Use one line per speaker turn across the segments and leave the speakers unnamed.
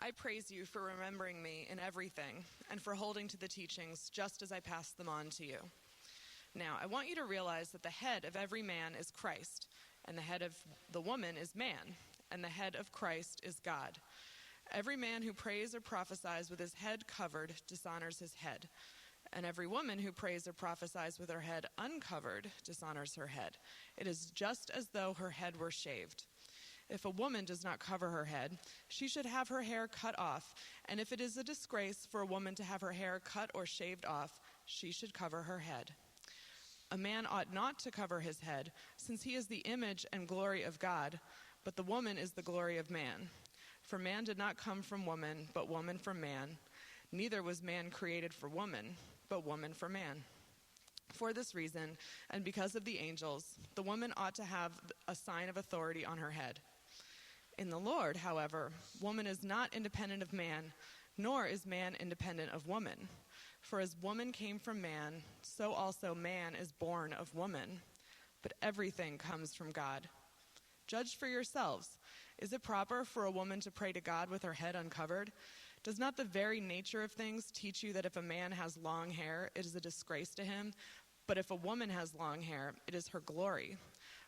I praise you for remembering me in everything and for holding to the teachings just as I passed them on to you. Now, I want you to realize that the head of every man is Christ, and the head of the woman is man, and the head of Christ is God. Every man who prays or prophesies with his head covered dishonors his head, and every woman who prays or prophesies with her head uncovered dishonors her head. It is just as though her head were shaved. If a woman does not cover her head, she should have her hair cut off, and if it is a disgrace for a woman to have her hair cut or shaved off, she should cover her head. A man ought not to cover his head, since he is the image and glory of God, but the woman is the glory of man. For man did not come from woman, but woman from man. Neither was man created for woman, but woman for man. For this reason, and because of the angels, the woman ought to have a sign of authority on her head. In the Lord, however, woman is not independent of man, nor is man independent of woman. For as woman came from man, so also man is born of woman. But everything comes from God. Judge for yourselves. Is it proper for a woman to pray to God with her head uncovered? Does not the very nature of things teach you that if a man has long hair, it is a disgrace to him? But if a woman has long hair, it is her glory.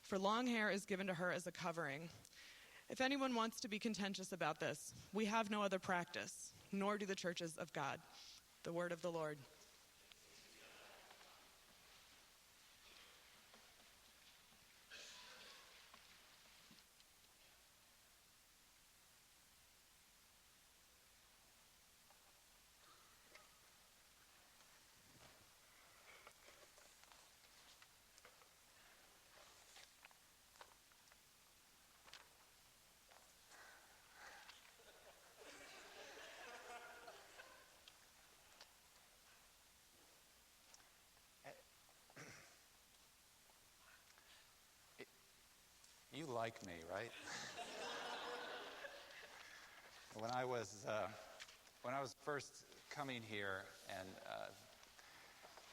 For long hair is given to her as a covering. If anyone wants to be contentious about this, we have no other practice, nor do the churches of God. The word of the Lord.
You like me, right? When I was first coming here and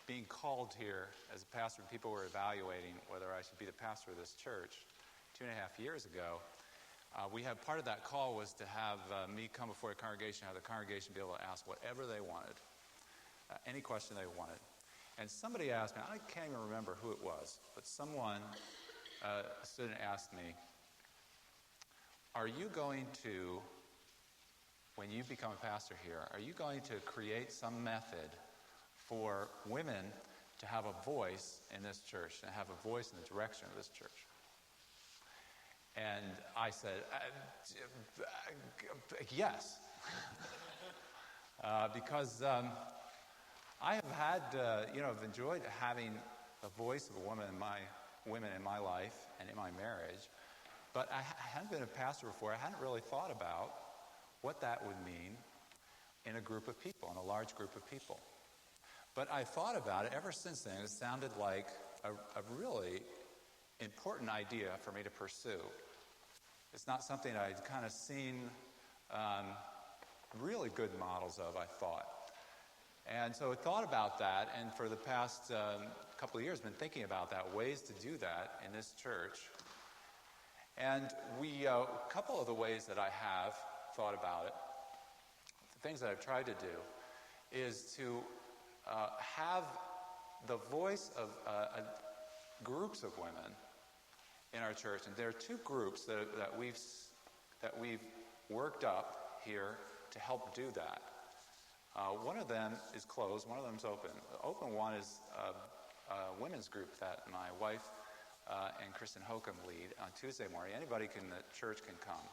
being called here as a pastor, and people were evaluating whether I should be the pastor of this church 2.5 years ago, we had part of that call was to have me come before a congregation, have the congregation be able to ask whatever they wanted, any question they wanted. And somebody asked me, I can't even remember who it was, but someone stood and asked me, are you going to, when you become a pastor here, are you going to create some method for women to have a voice in this church, and have a voice in the direction of this church? And I said, yes. Because I have had, I've enjoyed having the voice of a women in my life and in my marriage, but I hadn't been a pastor before. I hadn't really thought about what that would mean in a group of people, in a large group of people. But I thought about it ever since then. It sounded like a really important idea for me to pursue. It's not something I'd kind of seen really good models of, I thought. And so I thought about that, and for the past couple of years been thinking about that, ways to do that in this church. And a couple of the ways that I have thought about it, the things that I've tried to do, is to have the voice of groups of women in our church. And there are two groups that we've worked up here to help do that. One of them is closed, one of them is open. The open one is a women's group that my wife and Kristen Hokum lead on Tuesday morning. Anybody in the church can come.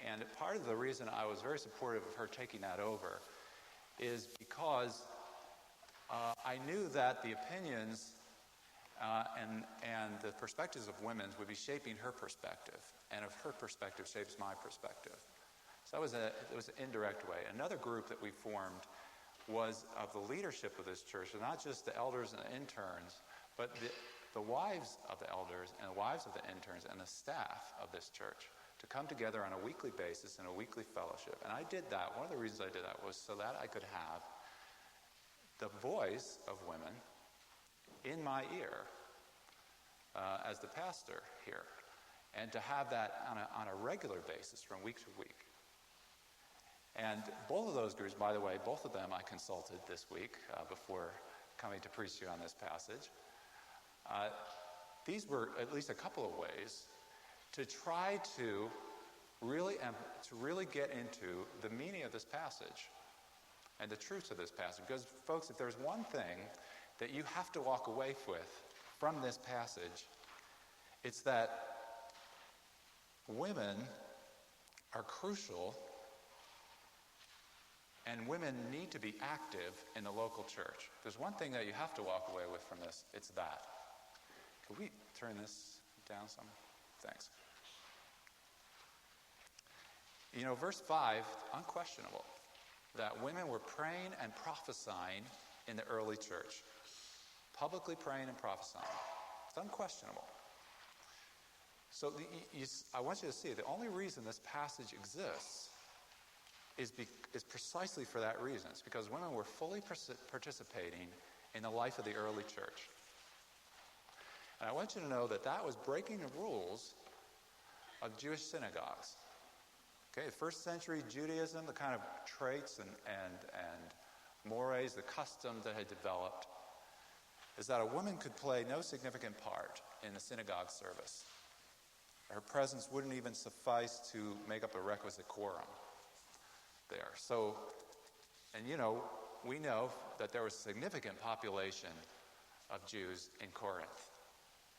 And part of the reason I was very supportive of her taking that over is because I knew that the opinions and the perspectives of women would be shaping her perspective, and if her perspective shapes my perspective. So it was an indirect way. Another group that we formed was of the leadership of this church, so not just the elders and the interns, but the wives of the elders and the wives of the interns and the staff of this church to come together on a weekly basis in a weekly fellowship. And I did that. One of the reasons I did that was so that I could have the voice of women in my ear as the pastor here, and to have that on a regular basis from week to week. And both of those groups, by the way, both of them I consulted this week before coming to preach to you on this passage. These were at least a couple of ways to try to really get into the meaning of this passage and the truth of this passage. Because, folks, if there's one thing that you have to walk away with from this passage, it's that women are crucial and women need to be active in the local church. There's one thing that you have to walk away with from this, it's that. Could we turn this down some? Thanks. You know, verse 5, unquestionable, that women were praying and prophesying in the early church. Publicly praying and prophesying. It's unquestionable. So I want you to see, the only reason this passage exists is precisely for that reason. It's because women were fully participating in the life of the early church. And I want you to know that that was breaking the rules of Jewish synagogues. Okay, first century Judaism, the kind of traits and mores, the customs that had developed, is that a woman could play no significant part in the synagogue service. Her presence wouldn't even suffice to make up a requisite quorum there. So, and you know, we know that there was a significant population of Jews in Corinth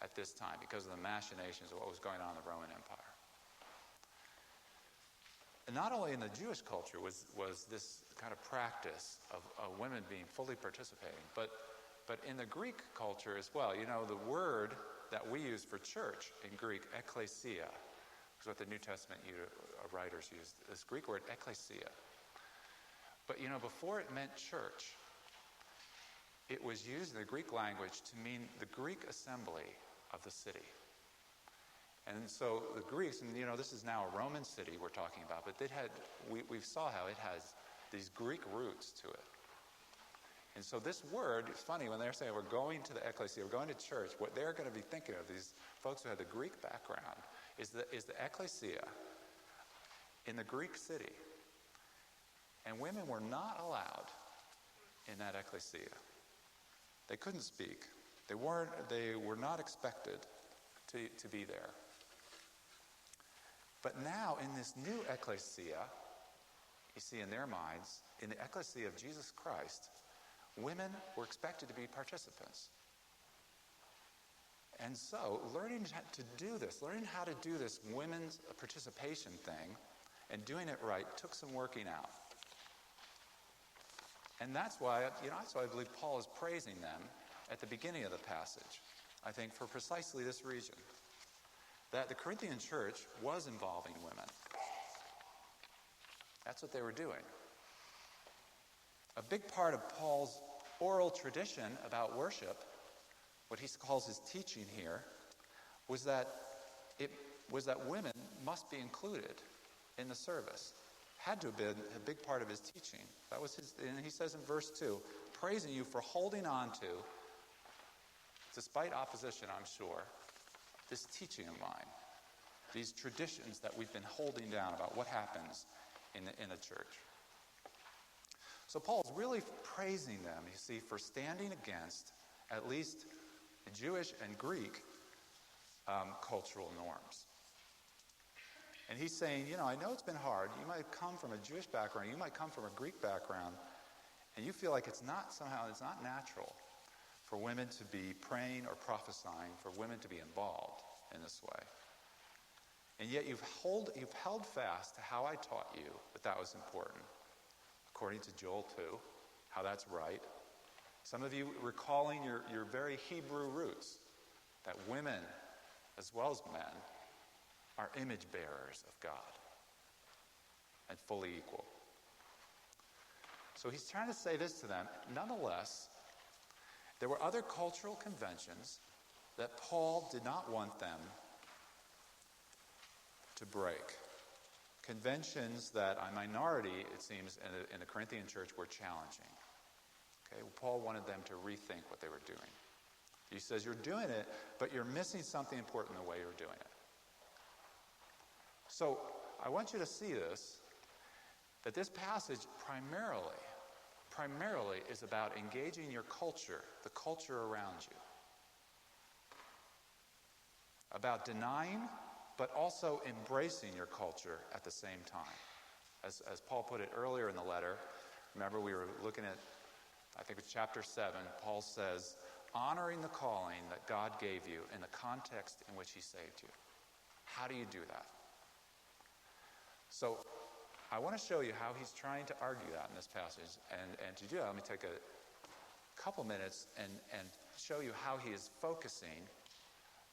at this time because of the machinations of what was going on in the Roman Empire. And not only in the Jewish culture was this kind of practice of women being fully participating, but in the Greek culture as well. You know, the word that we use for church in Greek, ekklesia, is what the New Testament writers used, this Greek word ekklesia. But, you know, before it meant church, it was used in the Greek language to mean the Greek assembly of the city. And so the Greeks, and, you know, this is now a Roman city we're talking about, but we saw how it has these Greek roots to it. And so this word, it's funny, when they're saying we're going to the ecclesia, we're going to church, what they're going to be thinking of, these folks who had the Greek background, is the ecclesia in the Greek city. And women were not allowed in that ecclesia. They couldn't speak. They were not expected to be there. But now in this new ecclesia, you see in their minds, in the ecclesia of Jesus Christ, women were expected to be participants. And so, learning to do this, learning how to do this women's participation thing and doing it right took some working out. And that's why, I believe Paul is praising them at the beginning of the passage, I think, for precisely this reason, that the Corinthian church was involving women. That's what they were doing. A big part of Paul's oral tradition about worship, what he calls his teaching here, was that women must be included in the service. Had to have been a big part of his teaching. That was and he says in verse 2, praising you for holding on to, despite opposition, I'm sure, this teaching of mine, these traditions that we've been holding down about what happens in the church. So Paul's really praising them, you see, for standing against at least Jewish and Greek cultural norms. And he's saying, I know it's been hard. You might come from a Jewish background, you might come from a Greek background, and you feel like it's not natural for women to be praying or prophesying, for women to be involved in this way. And yet you've held fast to how I taught you that was important. According to Joel 2, how that's right. Some of you recalling your very Hebrew roots, that women, as well as men, are image bearers of God and fully equal. So he's trying to say this to them. Nonetheless, there were other cultural conventions that Paul did not want them to break. Conventions that a minority, it seems, in the Corinthian church were challenging. Okay, well, Paul wanted them to rethink what they were doing. He says, you're doing it, but you're missing something important in the way you're doing it. So I want you to see this, that this passage primarily is about engaging your culture, the culture around you. About denying, but also embracing your culture at the same time. As Paul put it earlier in the letter, remember we were looking at, I think it's chapter 7, Paul says, honoring the calling that God gave you in the context in which he saved you. How do you do that? So I want to show you how he's trying to argue that in this passage. And to do that, let me take a couple minutes and show you how he is focusing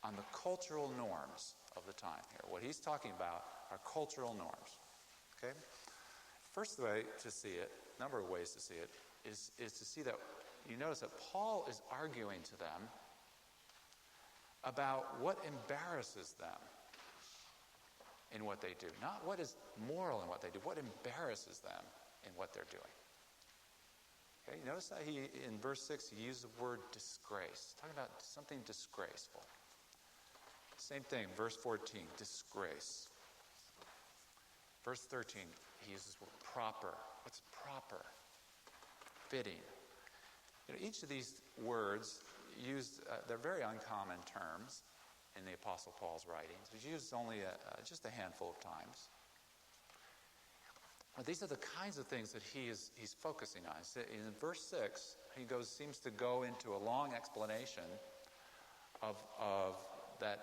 on the cultural norms of the time here. What he's talking about are cultural norms. Okay? First way to see it, a number of ways to see it, is to see that you notice that Paul is arguing to them about what embarrasses them in what they do. Not what is moral in what they do, what embarrasses them in what they're doing. Okay, notice that in verse 6 he used the word disgrace. Talking about something disgraceful. Same thing, verse 14, disgrace. Verse 13, he uses the word proper. What's proper? Fitting. You know, each of these words used, they're very uncommon terms in the Apostle Paul's writings. It's used only just a handful of times. But these are the kinds of things that he's focusing on. In verse 6, he seems to go into a long explanation of that,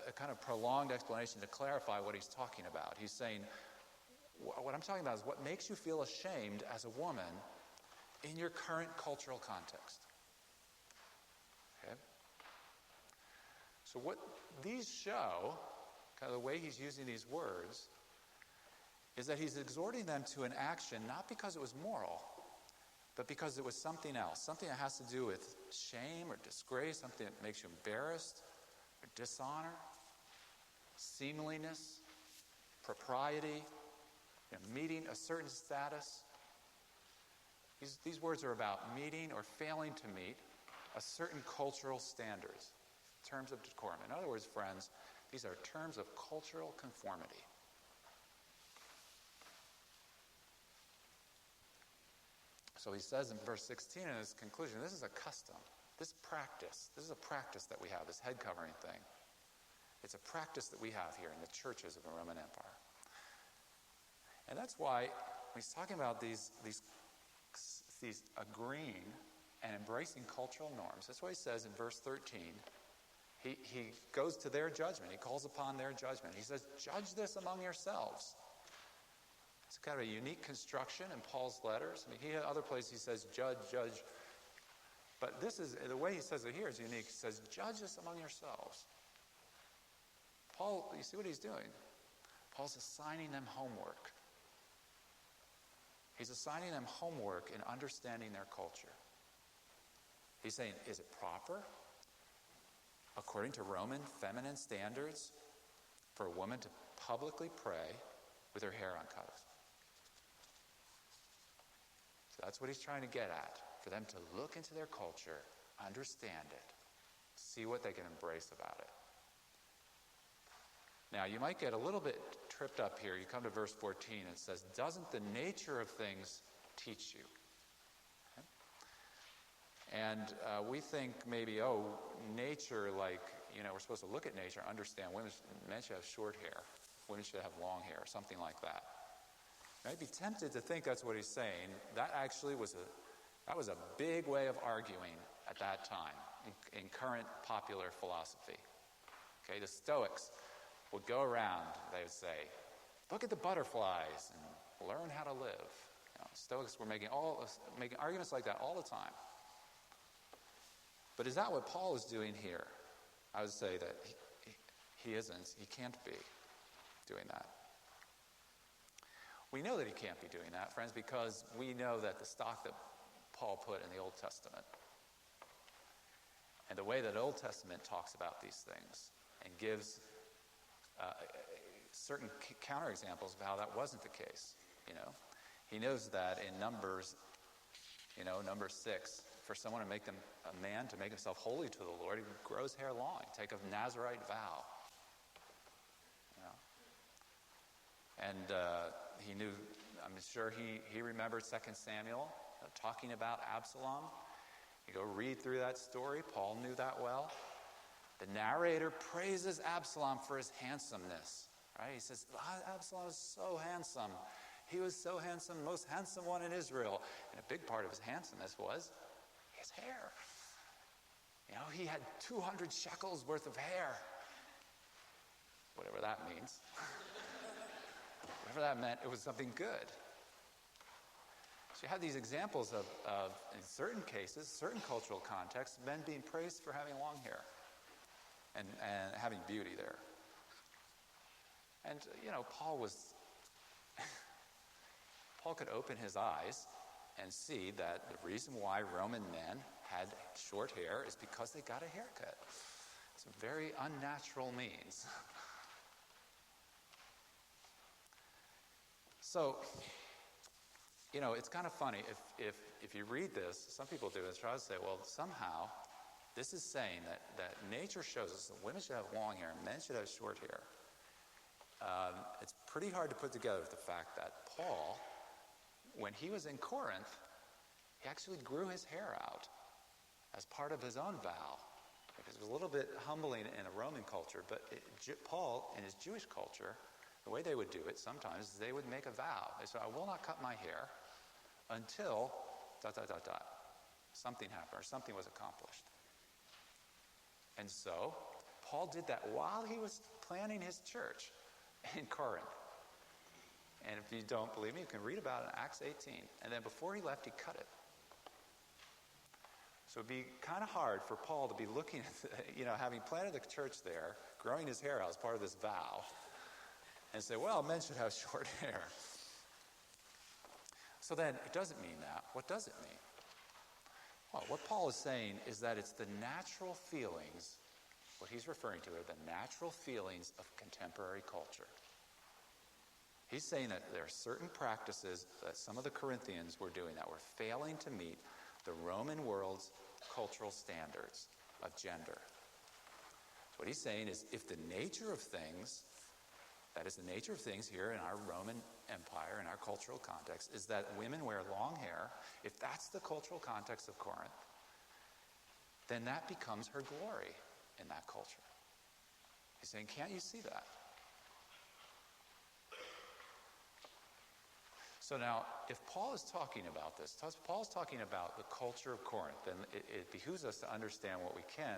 a kind of prolonged explanation to clarify what he's talking about. He's saying, what I'm talking about is what makes you feel ashamed as a woman in your current cultural context. Okay? So what these show, kind of the way he's using these words, is that he's exhorting them to an action not because it was moral, but because it was something else, something that has to do with shame or disgrace, something that makes you embarrassed or dishonor, seemliness, propriety, meeting a certain status. These words are about meeting or failing to meet a certain cultural standards, terms of decorum. In other words, friends, these are terms of cultural conformity. So he says in verse 16 in his conclusion, this is a custom, this is a practice that we have, this head covering thing. It's a practice that we have here in the churches of the Roman Empire. And that's why when he's talking about these agreeing and embracing cultural norms, that's why he says in verse 13, he goes to their judgment. He calls upon their judgment. He says, judge this among yourselves. It's kind of a unique construction in Paul's letters. I mean, he had other places he says, judge. But this is, the way he says it here is unique. He says, judge this among yourselves. Paul, you see what he's doing? Paul's assigning them homework. He's assigning them homework in understanding their culture. He's saying, is it proper, according to Roman feminine standards, for a woman to publicly pray with her hair uncut? So that's what he's trying to get at, for them to look into their culture, understand it, see what they can embrace about it. Now, you might get a little bit tripped up here. You come to verse 14, and it says, doesn't the nature of things teach you? Okay? And we think maybe, nature, like, we're supposed to look at nature, understand men should have short hair, women should have long hair, something like that. You might be tempted to think that's what he's saying. That actually was a big way of arguing at that time in current popular philosophy. Okay, the Stoics would go around, they would say, look at the butterflies and learn how to live. Stoics were making arguments like that all the time. But is that what Paul is doing here? I would say that he isn't. He can't be doing that. We know that he can't be doing that, friends, because we know that the stock that Paul put in the Old Testament and the way that the Old Testament talks about these things and gives certain counterexamples of how that wasn't the case. He knows that in Numbers, number 6, for someone to make a man to make himself holy to the Lord, he grows hair long, take a Nazirite vow. And he knew I'm sure he remembered 2 Samuel talking about Absalom. You go read through that story. Paul knew that well. The narrator praises Absalom for his handsomeness. Right? He says, Absalom is so handsome. He was so handsome, most handsome one in Israel. And a big part of his handsomeness was his hair. You know, he had 200 shekels worth of hair. Whatever that means. Whatever that meant, it was something good. So you have these examples of, in certain cases, certain cultural contexts, men being praised for having long hair and having beauty there. And, you know, Paul could open his eyes and see that the reason why Roman men had short hair is because they got a haircut. It's a very unnatural means. So, you know, it's kind of funny. If you read this, some people do is try to say, well, somehow this is saying that nature shows us that women should have long hair and men should have short hair. It's pretty hard to put together with the fact that Paul, when he was in Corinth, he actually grew his hair out as part of his own vow. Because it was a little bit humbling in a Roman culture, but Paul, in his Jewish culture, the way they would do it sometimes is they would make a vow. They said, I will not cut my hair until ... something happened or something was accomplished. And so Paul did that while he was planning his church in Corinth. And if you don't believe me, you can read about it in Acts 18. And then before he left, he cut it. So it'd be kind of hard for Paul to be looking at, having planted the church there, growing his hair out as part of this vow, and say, well, men should have short hair. So then, it doesn't mean that. What does it mean? Well, what Paul is saying is that it's the natural feelings, what he's referring to are the natural feelings of contemporary culture. He's saying that there are certain practices that some of the Corinthians were doing that were failing to meet the Roman world's cultural standards of gender. So what he's saying is if the nature of things, that is the nature of things here in our Roman Empire, in our cultural context, is that women wear long hair, if that's the cultural context of Corinth, then that becomes her glory in that culture. He's saying, can't you see that? So now, if Paul is talking about this, Paul's talking about the culture of Corinth, then it behooves us to understand what we can,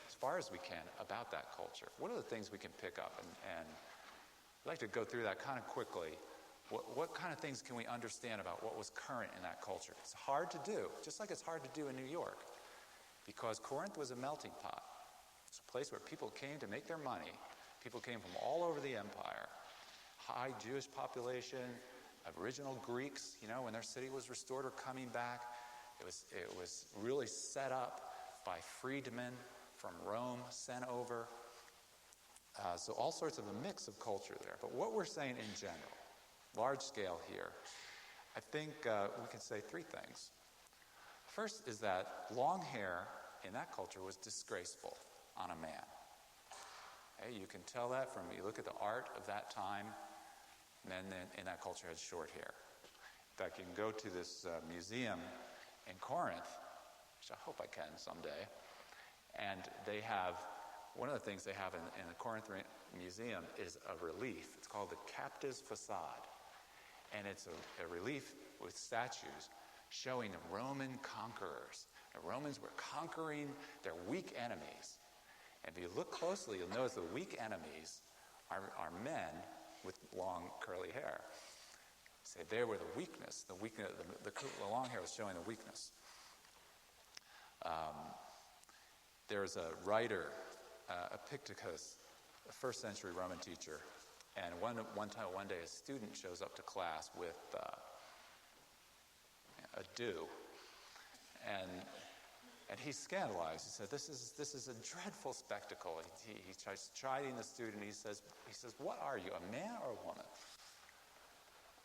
as far as we can, about that culture. What are the things we can pick up? And I'd like to go through that kind of quickly. What kind of things can we understand about what was current in that culture? It's hard to do, just like it's hard to do in New York, because Corinth was a melting pot. It's a place where people came to make their money. People came from all over the empire. High Jewish population, original Greeks, when their city was restored, were coming back. It was really set up by freedmen from Rome, sent over. So all sorts of a mix of culture there. But what we're saying in general, large scale here, I think we can say three things. First is that long hair in that culture was disgraceful on a man. Okay, you can tell that from, you look at the art of that time, men in that culture had short hair. In fact, you can go to this museum in Corinth, which I hope I can someday, and they have, one of the things they have in the Corinth Museum is a relief. It's called the Captive's Facade. And it's a relief with statues showing the Roman conquerors. The Romans were conquering their weak enemies. And if you look closely, you'll notice the weak enemies are men with long curly hair. Say they were the weakness. The long hair was showing the weakness. There's a writer, Epictetus, a first century Roman teacher, and one day a student shows up to class with a do, and he's scandalized. He said, "This is a dreadful spectacle." He tries chiding the student. He says, "What are you, a man or a woman?"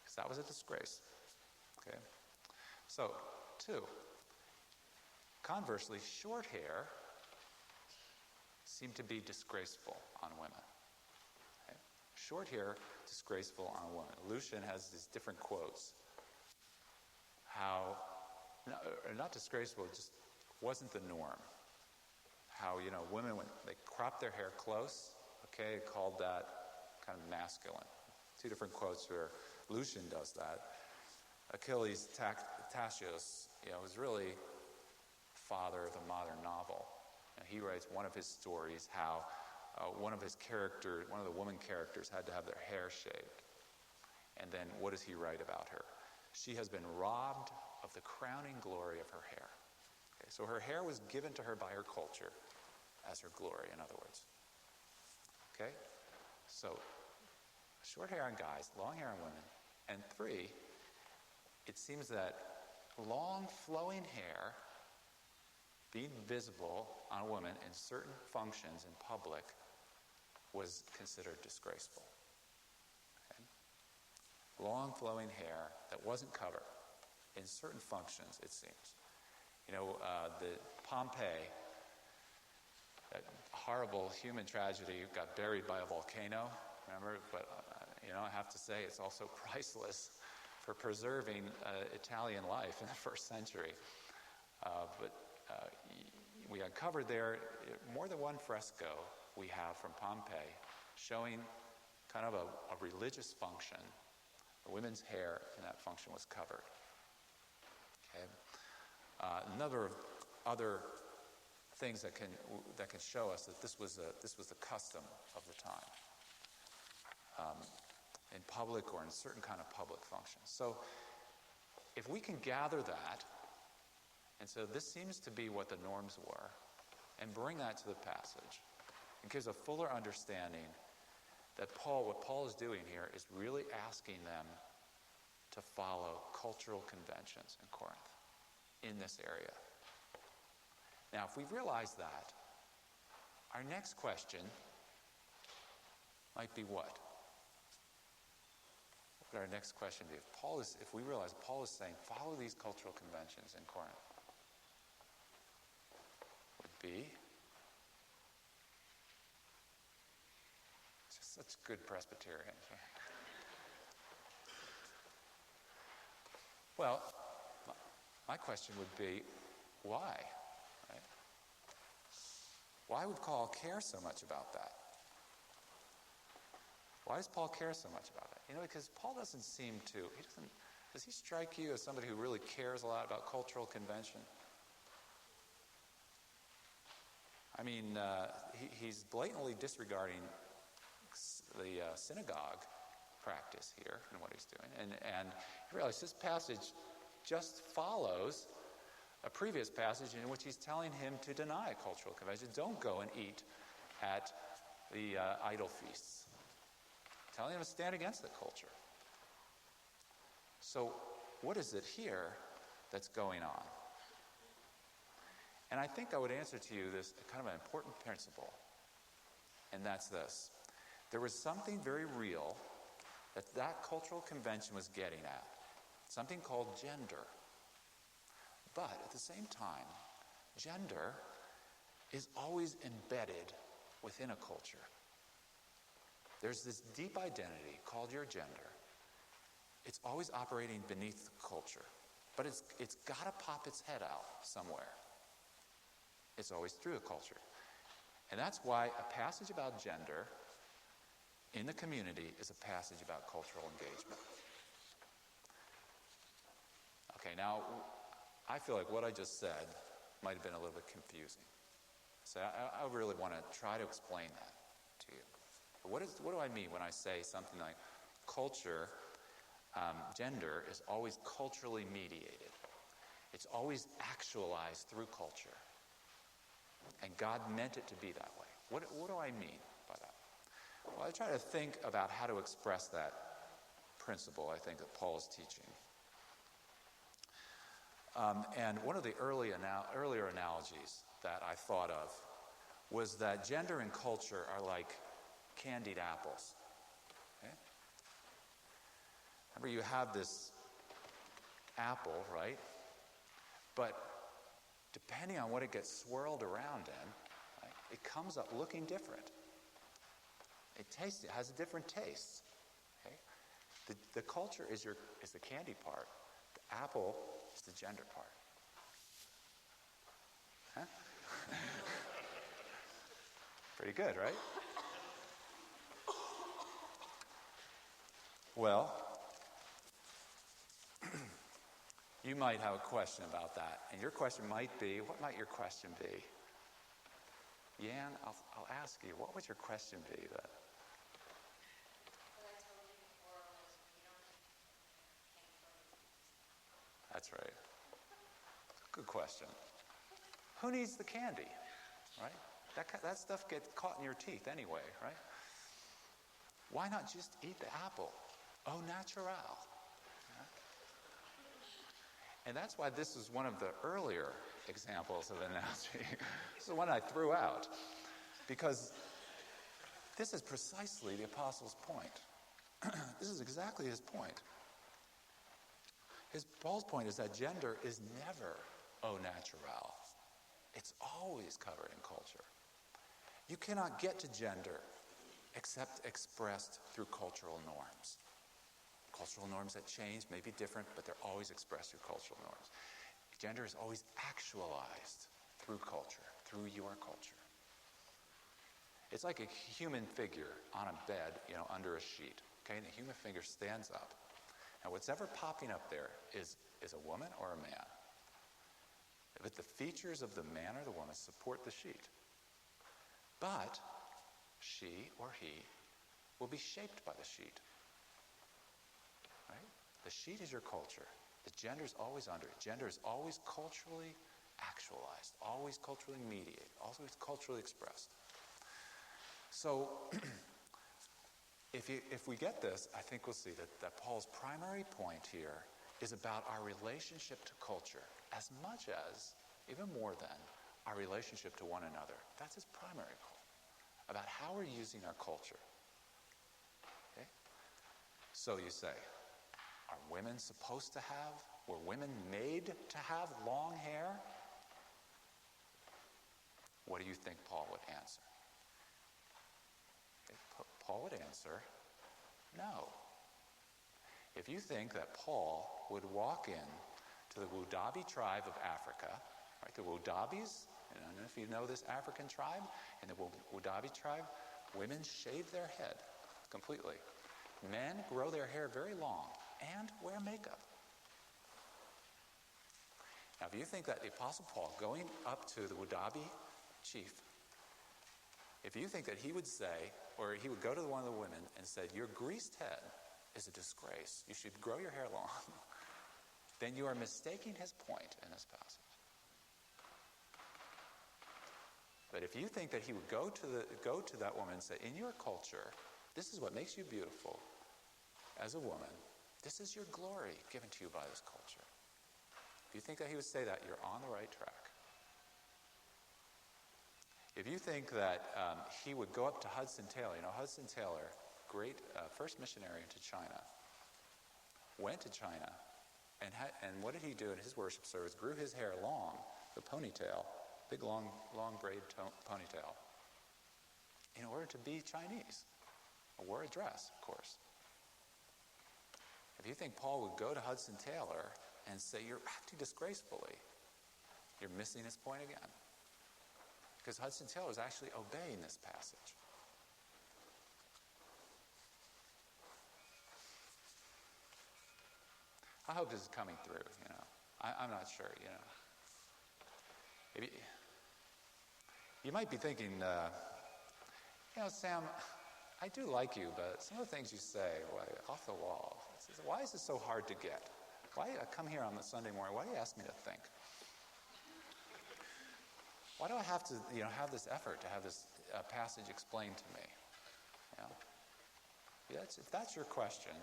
Because that was a disgrace. Okay. So, 2. Conversely, short hair seemed to be disgraceful on women. Okay? Short hair, disgraceful on a woman. Lucian has these different quotes. How, not disgraceful, it just wasn't the norm. How, women, when they cropped their hair close, okay, called that kind of masculine. Two different quotes where Lucian does that. Achilles Tatius, was really father of the modern novel. And he writes one of his stories how one of the woman characters had to have their hair shaved. And then what does he write about her? She has been robbed of the crowning glory of her hair. Okay, so her hair was given to her by her culture as her glory, in other words. Okay? So, short hair on guys, long hair on women. And 3, it seems that long flowing hair being visible on a woman in certain functions in public was considered disgraceful. Okay? Long flowing hair that wasn't covered in certain functions, it seems. The Pompeii, that horrible human tragedy, got buried by a volcano, remember? But, I have to say it's also priceless for preserving Italian life in the first century. We uncovered there more than one fresco we have from Pompeii showing kind of a religious function. The women's hair in that function was covered. Okay. A number of other things that can show us that this was the custom of the time in public or in certain kind of public functions. So if we can gather that, and so this seems to be what the norms were, and bring that to the passage, it gives a fuller understanding that what Paul is doing here is really asking them to follow cultural conventions in Corinth in this area. Now, if we realize that, our next question might be what? What would our next question be? If we realize Paul is saying, follow these cultural conventions in Corinth, would be just such good Presbyterians. Well, my question would be, why? Right? Why would Paul care so much about that? Why does Paul care so much about it? Because Paul doesn't seem to. Does he strike you as somebody who really cares a lot about cultural convention? I mean, he's blatantly disregarding the synagogue practice here in what he's doing. And you realize this passage just follows a previous passage in which he's telling him to deny cultural convention. Don't go and eat at the idol feasts. Telling him to stand against the culture. So what is it here that's going on? And I think I would answer to you this kind of an important principle, and that's this. There was something very real that cultural convention was getting at, something called gender. But at the same time, gender is always embedded within a culture. There's this deep identity called your gender. It's always operating beneath the culture, but it's got to pop its head out somewhere. It's always through a culture. And that's why a passage about gender in the community is a passage about cultural engagement. Okay, now, I feel like what I just said might have been a little bit confusing. So I really want to try to explain that to you. What do I mean when I say something like culture, gender is always culturally mediated. It's always actualized through culture. And God meant it to be that way. What do I mean by that? Well, I try to think about how to express that principle, I think, that Paul is teaching. And one of the earlier analogies that I thought of was that gender and culture are like candied apples. Okay? Remember, you have this apple, right? But depending on what it gets swirled around in, right, it comes up looking different. It has a different taste. Okay? The culture is the candy part. The apple is the gender part. Huh? Pretty good, right? Well, you might have a question about that. And your question might be, what might your question be? Yan, I'll ask you, what would your question be then? That's right. Good question. Who needs the candy, right? That stuff gets caught in your teeth anyway, right? Why not just eat the apple? Au naturel. Yeah? And that's why this is one of the earlier examples of analogy. This is the one I threw out. Because this is precisely the apostle's point. This is exactly his point. Paul's point is that gender is never au naturel. It's always covered in culture. You cannot get to gender except expressed through cultural norms. Cultural norms that change may be different, but they're always expressed through cultural norms. Gender is always actualized through culture, through your culture. It's like a human figure on a bed, under a sheet. Okay, and the human figure stands up. Now, what's ever popping up there is a woman or a man. But the features of the man or the woman support the sheet. But she or he will be shaped by the sheet. Right? The sheet is your culture. The gender is always under it. Gender is always culturally actualized, always culturally mediated, always culturally expressed. So, if we get this, I think we'll see that Paul's primary point here is about our relationship to culture as much as, even more than, our relationship to one another. That's his primary goal, about how we're using our culture. Okay? So you say, are women supposed to have, were women made to have long hair? What do you think Paul would answer? Paul would answer, no. If you think that Paul would walk in to the Wudabi tribe of Africa, right, the Wudabis, I don't know if you know this African tribe, in the Wudabi tribe, women shave their head completely. Men grow their hair very long and wear makeup. Now, if you think that the Apostle Paul, going up to the Wudabi chief, if you think that he would say, or he would go to one of the women and say, your greased head is a disgrace, you should grow your hair long, then you are mistaking his point in this passage. But if you think that he would go to that woman and say, in your culture, this is what makes you beautiful as a woman, this is your glory given to you by this culture. If you think that he would say that, you're on the right track. If you think that he would go up to Hudson Taylor, Hudson Taylor, great first missionary into China, went to China, and what did he do in his worship service? Grew his hair long, the ponytail, big long braid ponytail, in order to be Chinese. Wore a dress, of course. If you think Paul would go to Hudson Taylor and say, you're acting disgracefully, you're missing his point again. Because Hudson Taylor is actually obeying this passage. I hope this is coming through, I'm not sure, You might be thinking, Sam, I do like you, but some of the things you say, off the wall. Why is this so hard to get? Why I come here on the Sunday morning? Why do you ask me to think? Why do I have to, have this effort to have this passage explained to me? If that's your question,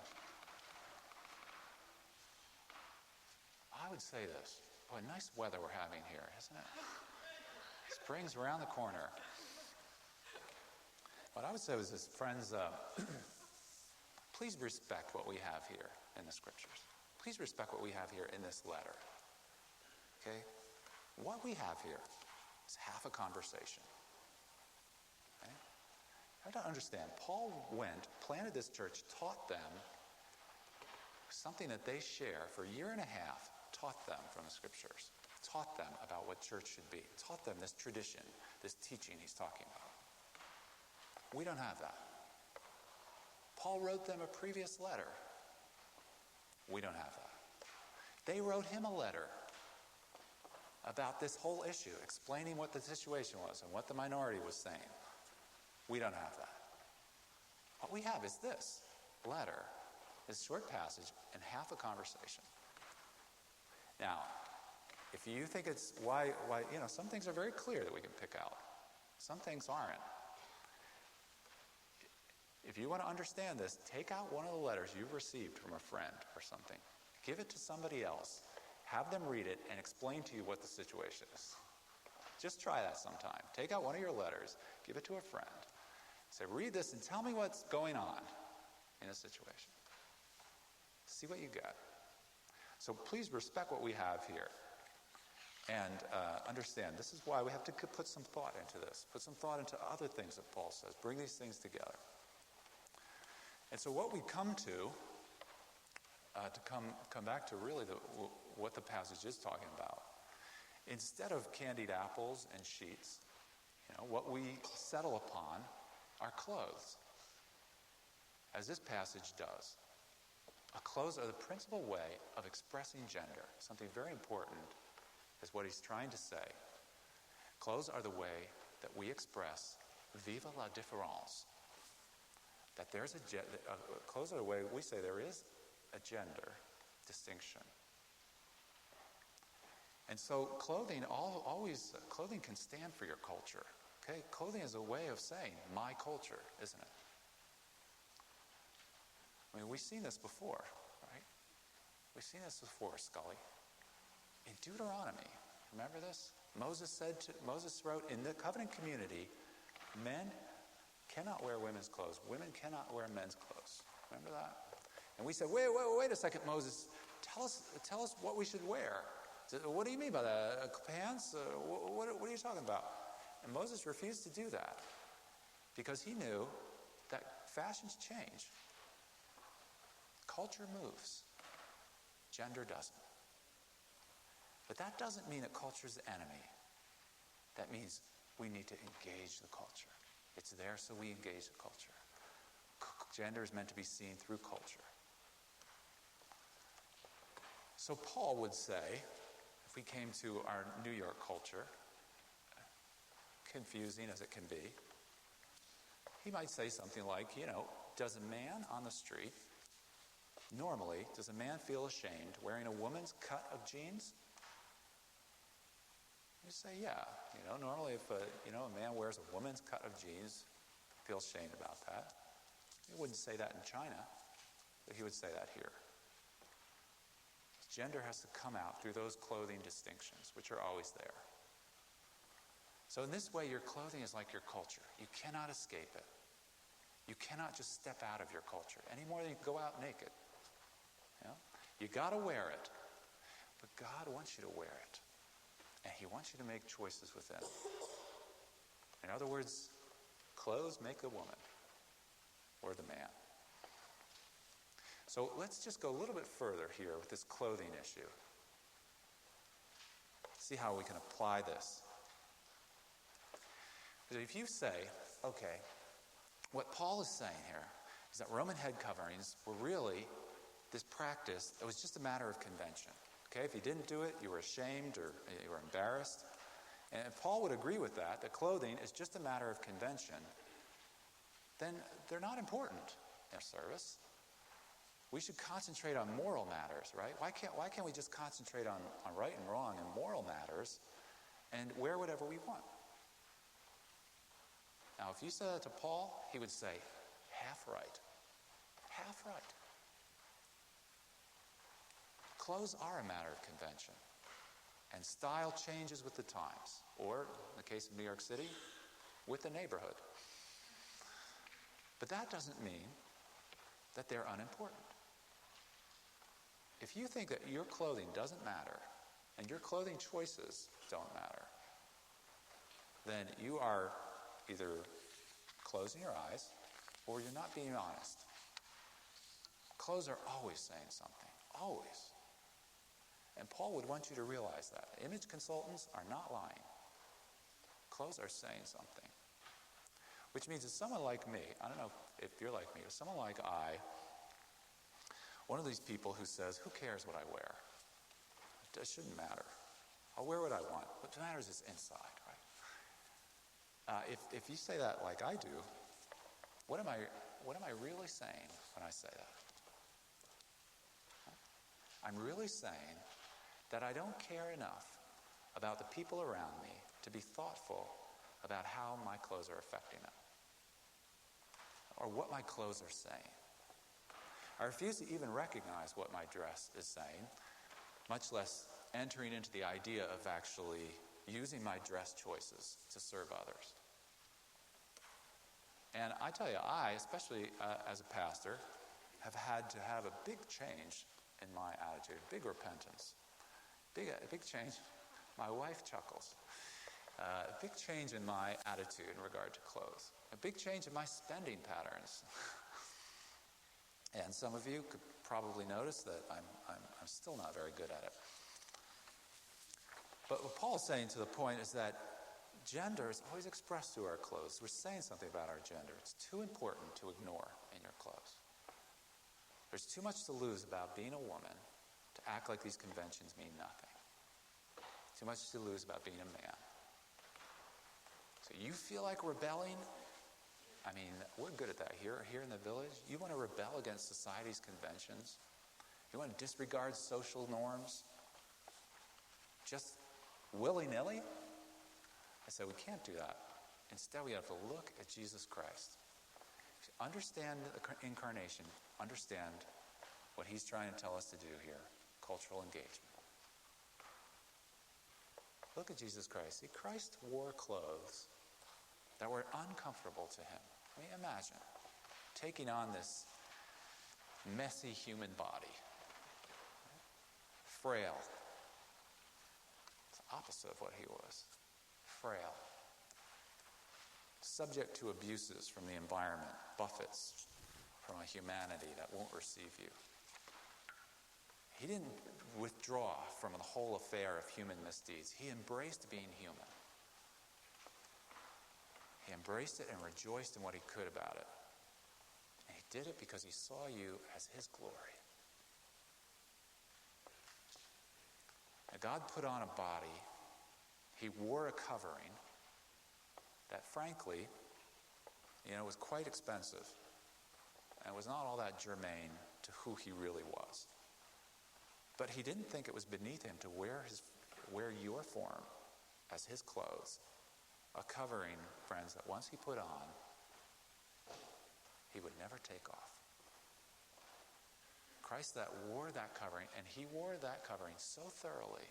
I would say this. Boy, nice weather we're having here, isn't it? Spring's around the corner. What I would say was this, friends, please respect what we have here in the Scriptures. Please respect what we have here in this letter. Okay? What we have here is half a conversation. Okay? I don't understand. Paul went, planted this church, taught them something that they share for a year and a half, taught them from the scriptures, taught them about what church should be, taught them this tradition, this teaching he's talking about. We don't have that. Paul wrote them a previous letter. We don't have that. They wrote him a letter about this whole issue, explaining what the situation was and what the minority was saying. We don't have that. What we have is this letter, this short passage, and half a conversation. Now, if you think it's why, some things are very clear that we can pick out. Some things aren't. If you want to understand this, take out one of the letters you've received from a friend or something. Give it to somebody else. Have them read it and explain to you what the situation is. Just try that sometime. Take out one of your letters, give it to a friend. Say, read this and tell me what's going on in a situation. See what you get. So please respect what we have here. And understand, this is why we have to put some thought into this. Put some thought into other things that Paul says. Bring these things together. And so what we come to come back to really what the passage is talking about, instead of candied apples and sheets, what we settle upon are clothes, as this passage does. Clothes are the principal way of expressing gender. Something very important is what he's trying to say. Clothes are the way that we express vive la différence. That there's clothes are the way we say there is a gender distinction. And so clothing can stand for your culture. Okay? Clothing is a way of saying my culture, isn't it? I mean, we've seen this before, right? We've seen this before, Scully. In Deuteronomy, remember this? Moses wrote, in the covenant community, men cannot wear women's clothes. Women cannot wear men's clothes. Remember that? And we said, wait a second, Moses. Tell us what we should wear. What do you mean by that? Pants? What are you talking about? And Moses refused to do that because he knew that fashions change. Culture moves. Gender doesn't. But that doesn't mean that culture's the enemy. That means we need to engage the culture. It's there so we engage the culture. Gender is meant to be seen through culture. So Paul would say, if we came to our New York culture, confusing as it can be, he might say something like, does a man on the street, normally, does a man feel ashamed wearing a woman's cut of jeans? You say, yeah. Normally if a man wears a woman's cut of jeans, feels ashamed about that. He wouldn't say that in China, but he would say that here. Gender has to come out through those clothing distinctions, which are always there. So in this way, your clothing is like your culture. You cannot escape it. You cannot just step out of your culture any more than you go out naked. You got to wear it. But God wants you to wear it. And he wants you to make choices within. In other words, clothes make the woman or the man. So let's just go a little bit further here with this clothing issue. See how we can apply this. Because if you say, okay, what Paul is saying here is that Roman head coverings were really this practice that was just a matter of convention. Okay, if you didn't do it, you were ashamed or you were embarrassed. And if Paul would agree with that, that clothing is just a matter of convention, then they're not important in our service. We should concentrate on moral matters, right? Why can't we just concentrate on right and wrong and moral matters and wear whatever we want? Now, if you said that to Paul, he would say, half right. Half right. Clothes are a matter of convention, and style changes with the times, or, in the case of New York City, with the neighborhood. But that doesn't mean that they're unimportant. If you think that your clothing doesn't matter, and your clothing choices don't matter, then you are either closing your eyes or you're not being honest. Clothes are always saying something, always. And Paul would want you to realize that. Image consultants are not lying. Clothes are saying something. Which means that someone like me, I don't know if you're like me, or someone like I, one of these people who says, who cares what I wear? It shouldn't matter. I'll wear what I want. What matters is inside, right? If you say that like I do, what am I really saying when I say that? I'm really saying that I don't care enough about the people around me to be thoughtful about how my clothes are affecting them or what my clothes are saying. I refuse to even recognize what my dress is saying, much less entering into the idea of actually using my dress choices to serve others. And I tell you, I, especially as a pastor, have had to have a big change in my attitude, big repentance, big change. My wife chuckles. A big change in my attitude in regard to clothes. A big change in my spending patterns. And some of you could probably notice that I'm still not very good at it. But what Paul's saying to the point is that gender is always expressed through our clothes. We're saying something about our gender. It's too important to ignore in your clothes. There's too much to lose about being a woman to act like these conventions mean nothing. Too much to lose about being a man. So you feel like rebelling? I mean, we're good at that here in the village. You want to rebel against society's conventions? You want to disregard social norms? Just willy-nilly? I said, we can't do that. Instead, we have to look at Jesus Christ. Understand the incarnation. Understand what he's trying to tell us to do here. Cultural engagement. Look at Jesus Christ. See, Christ wore clothes that were uncomfortable to him. I mean, imagine taking on this messy human body. Frail. It's the opposite of what he was. Frail. Subject to abuses from the environment, buffets from a humanity that won't receive you. He didn't withdraw from the whole affair of human misdeeds. He embraced being human. He embraced it and rejoiced in what he could about it. And he did it because he saw you as his glory. Now, God put on a body. He wore a covering that, frankly, was quite expensive. And was not all that germane to who he really was. But he didn't think it was beneath him to wear your form as his clothes. A covering, friends, that once he put on, he would never take off. Christ that wore that covering, and he wore that covering so thoroughly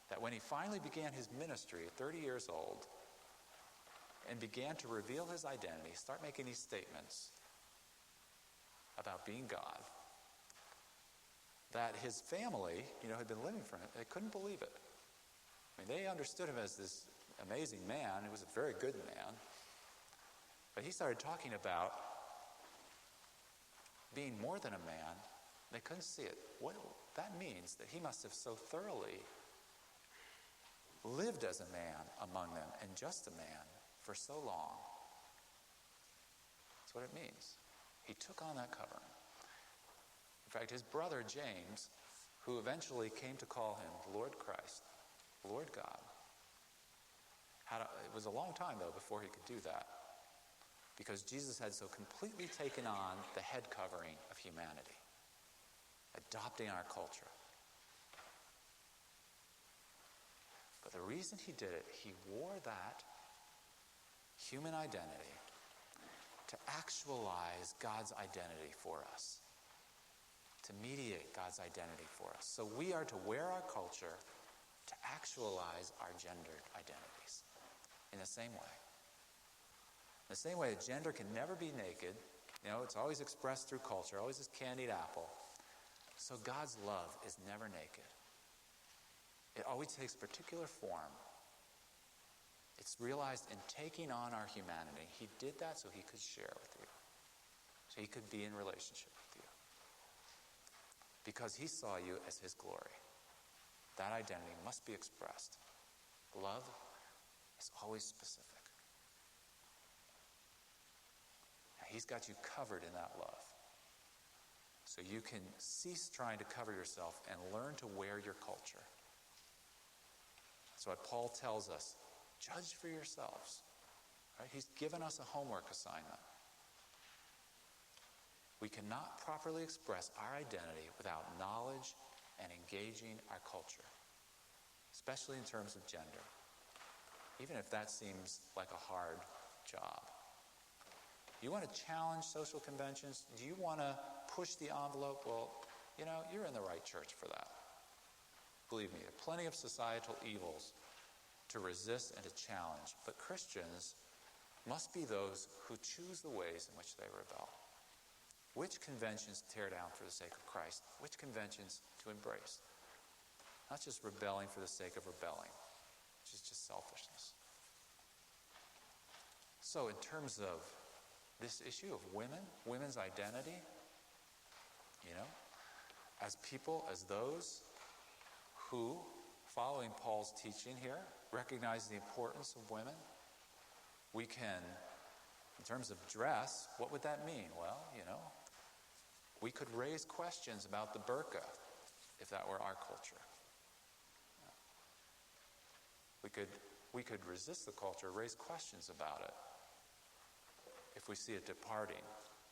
that when he finally began his ministry at 30 years old and began to reveal his identity, start making these statements about being God, that his family, had been living for him, they couldn't believe it. I mean, they understood him as this amazing man. He was a very good man. But he started talking about being more than a man. They couldn't see it. What that means that he must have so thoroughly lived as a man among them and just a man for so long. That's what it means. He took on that covering. In fact, his brother James, who eventually came to call him Lord Christ, Lord God, it was a long time, though, before he could do that, because Jesus had so completely taken on the head covering of humanity, adopting our culture. But the reason he did it, he wore that human identity to actualize God's identity for us, to mediate God's identity for us. So we are to wear our culture to actualize our gendered identities in the same way. In the same way that gender can never be naked, it's always expressed through culture, always this candied apple. So God's love is never naked. It always takes particular form It's realized in taking on our humanity, he did that so he could share with you. So he could be in relationship with you. Because he saw you as his glory. That identity must be expressed. Love is always specific. And he's got you covered in that love. So you can cease trying to cover yourself and learn to wear your culture. That's what Paul tells us. Judge for yourselves. Right? He's given us a homework assignment. We cannot properly express our identity without knowledge and engaging our culture, especially in terms of gender, even if that seems like a hard job. You want to challenge social conventions? Do you want to push the envelope? Well, you're in the right church for that. Believe me, there are plenty of societal evils to resist and to challenge, but Christians must be those who choose the ways in which they rebel. Which conventions tear down for the sake of Christ? Which conventions to embrace? Not just rebelling for the sake of rebelling, which is just selfishness. So in terms of this issue of women's identity, as people, as those who, following Paul's teaching here, recognize the importance of women, we can, in terms of dress, what would that mean? Well, we could raise questions about the burqa if that were our culture. We could resist the culture, raise questions about it if we see it departing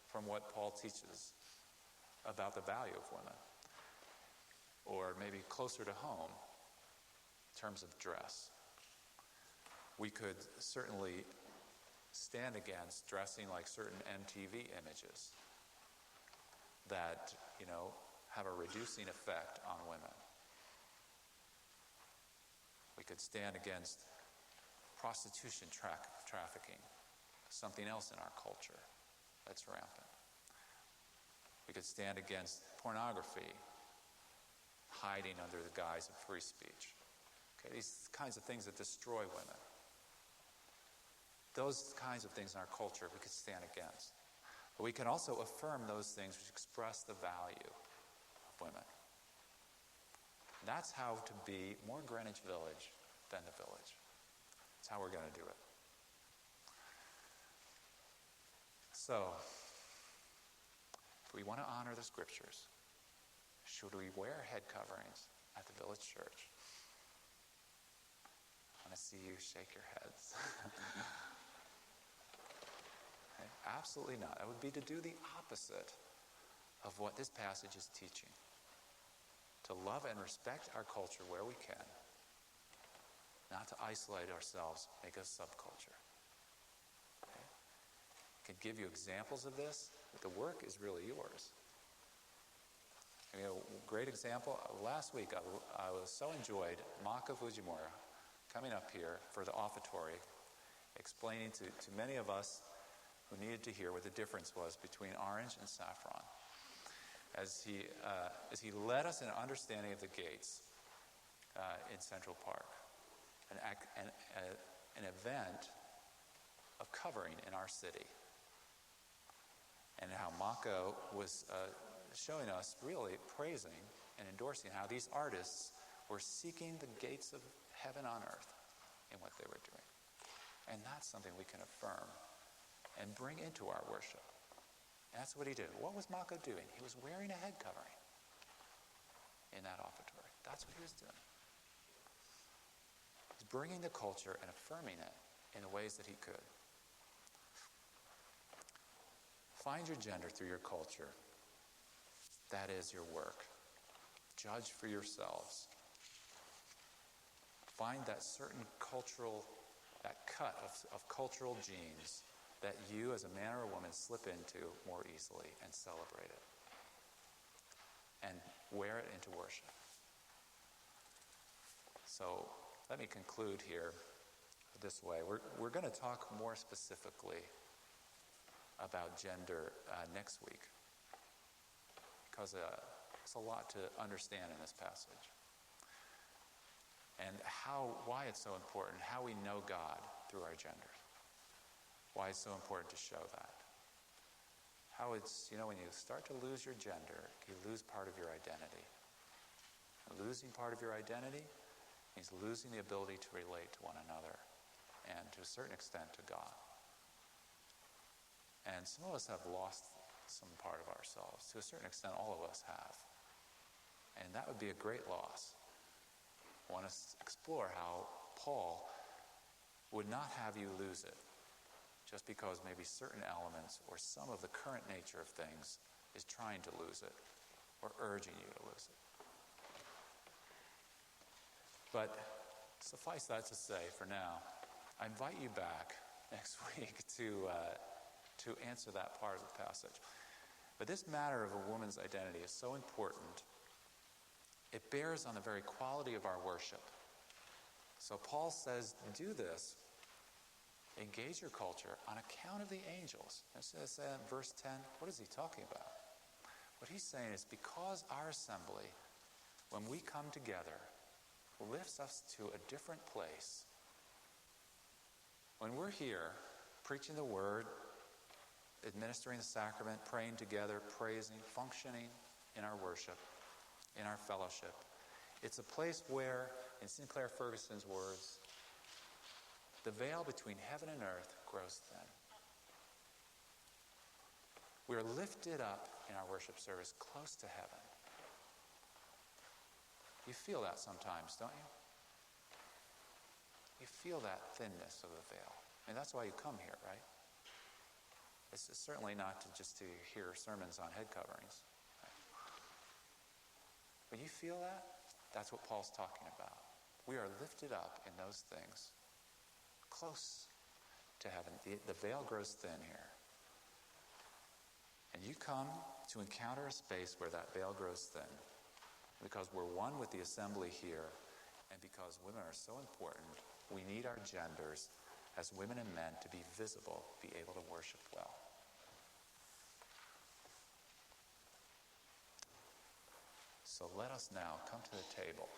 from what Paul teaches about the value of women. Or maybe closer to home in terms of dress. We could certainly stand against dressing like certain MTV images that, have a reducing effect on women. We could stand against prostitution trafficking, something else in our culture that's rampant. We could stand against pornography, hiding under the guise of free speech. Okay, these kinds of things that destroy women. Those kinds of things in our culture we could stand against. But we can also affirm those things which express the value of women. And that's how to be more Greenwich Village than the village. That's how we're going to do it. So, if we want to honor the scriptures, should we wear head coverings at the village church? I want to see you shake your heads. Okay? Absolutely not. That would be to do the opposite of what this passage is teaching. To love and respect our culture where we can. Not to isolate ourselves, make us subculture. Okay? I can give you examples of this, but the work is really yours. A great example, last week I was so enjoyed Maka Fujimura coming up here for the offertory, explaining to many of us who needed to hear what the difference was between orange and saffron. As he led us in an understanding of the gates in Central Park, an event of covering in our city, and how Mako was showing us, really praising and endorsing how these artists were seeking the gates of heaven on earth in what they were doing. And that's something we can affirm and bring into our worship. And that's what he did. What was Mako doing? He was wearing a head covering in that offertory. That's what he was doing. He's bringing the culture and affirming it in the ways that he could. Find your gender through your culture. That is your work. Judge for yourselves. Find that certain cultural, that cut of cultural genes that you as a man or a woman slip into more easily and celebrate it. And wear it into worship. So let me conclude here this way. We're going to talk more specifically about gender next week, because there's a lot to understand in this passage, and why it's so important, how we know God, through our gender. Why it's so important to show that. How it's, when you start to lose your gender, you lose part of your identity. And losing part of your identity means losing the ability to relate to one another and to a certain extent to God. And some of us have lost some part of ourselves. To a certain extent, all of us have. And that would be a great loss. I want to explore how Paul would not have you lose it just because maybe certain elements or some of the current nature of things is trying to lose it or urging you to lose it. But suffice that to say, for now, I invite you back next week to answer that part of the passage. But this matter of a woman's identity is so important. It bears on the very quality of our worship. So Paul says, do this. Engage your culture on account of the angels. And so in verse 10, what is he talking about? What he's saying is because our assembly, when we come together, lifts us to a different place. When we're here, preaching the word, administering the sacrament, praying together, praising, functioning in our worship, in our fellowship, it's a place where, in Sinclair Ferguson's words, the veil between heaven and earth grows thin. We are lifted up in our worship service close to heaven. You feel that sometimes, don't you? You feel that thinness of the veil. And that's why you come here, right? It's certainly not just to hear sermons on head coverings. Right? When you feel that, that's what Paul's talking about. We are lifted up in those things. Close to heaven. The veil grows thin here. And you come to encounter a space where that veil grows thin because we're one with the assembly here, and because women are so important, we need our genders as women and men to be visible, be able to worship well. So let us now come to the table.